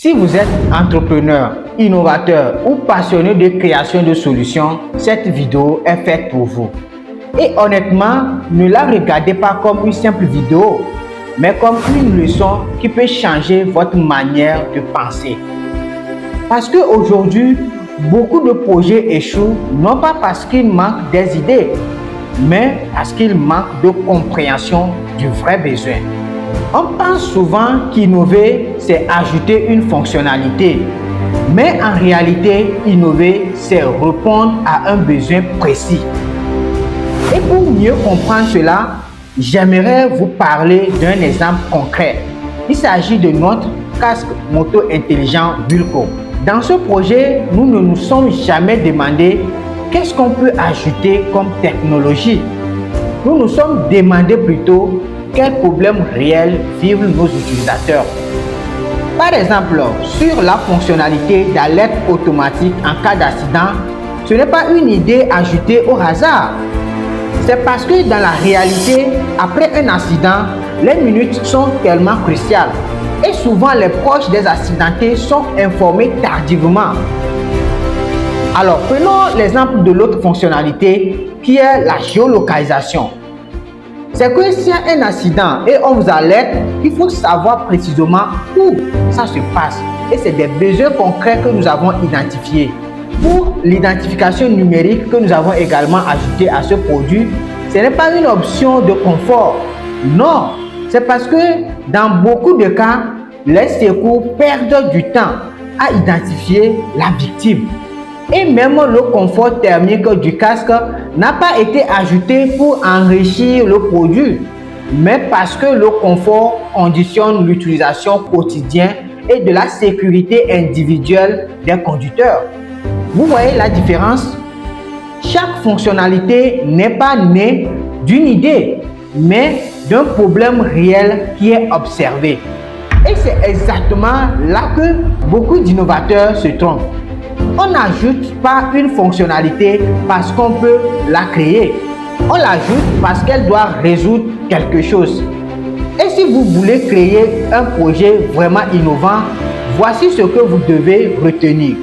Si vous êtes entrepreneur, innovateur ou passionné de création de solutions, cette vidéo est faite pour vous. Et honnêtement, ne la regardez pas comme une simple vidéo, mais comme une leçon qui peut changer votre manière de penser. Parce qu'aujourd'hui, beaucoup de projets échouent, non pas parce qu'il manque des idées, mais parce qu'il manque de compréhension du vrai besoin. On pense souvent qu'innover, c'est ajouter une fonctionnalité. Mais en réalité, innover, c'est répondre à un besoin précis. Et pour mieux comprendre cela, j'aimerais vous parler d'un exemple concret. Il s'agit de notre casque moto intelligent Vulco. Dans ce projet, nous ne nous sommes jamais demandé qu'est-ce qu'on peut ajouter comme technologie. Nous nous sommes demandé plutôt quels problèmes réels vivent nos utilisateurs. Par exemple, sur la fonctionnalité d'alerte automatique en cas d'accident, ce n'est pas une idée ajoutée au hasard. C'est parce que dans la réalité, après un accident, les minutes sont tellement cruciales et souvent les proches des accidentés sont informés tardivement. Alors, prenons l'exemple de l'autre fonctionnalité qui est la géolocalisation. C'est que s'il y a un accident et on vous alerte, il faut savoir précisément où ça se passe. Et c'est des besoins concrets que nous avons identifiés. Pour l'identification numérique que nous avons également ajoutée à ce produit, ce n'est pas une option de confort. Non, c'est parce que dans beaucoup de cas, les secours perdent du temps à identifier la victime. Et même le confort thermique du casque n'a pas été ajouté pour enrichir le produit, mais parce que le confort conditionne l'utilisation quotidienne et de la sécurité individuelle des conducteurs. Vous voyez la différence? Chaque fonctionnalité n'est pas née d'une idée, mais d'un problème réel qui est observé. Et c'est exactement là que beaucoup d'innovateurs se trompent. On n'ajoute pas une fonctionnalité parce qu'on peut la créer. On l'ajoute parce qu'elle doit résoudre quelque chose. Et si vous voulez créer un projet vraiment innovant, voici ce que vous devez retenir.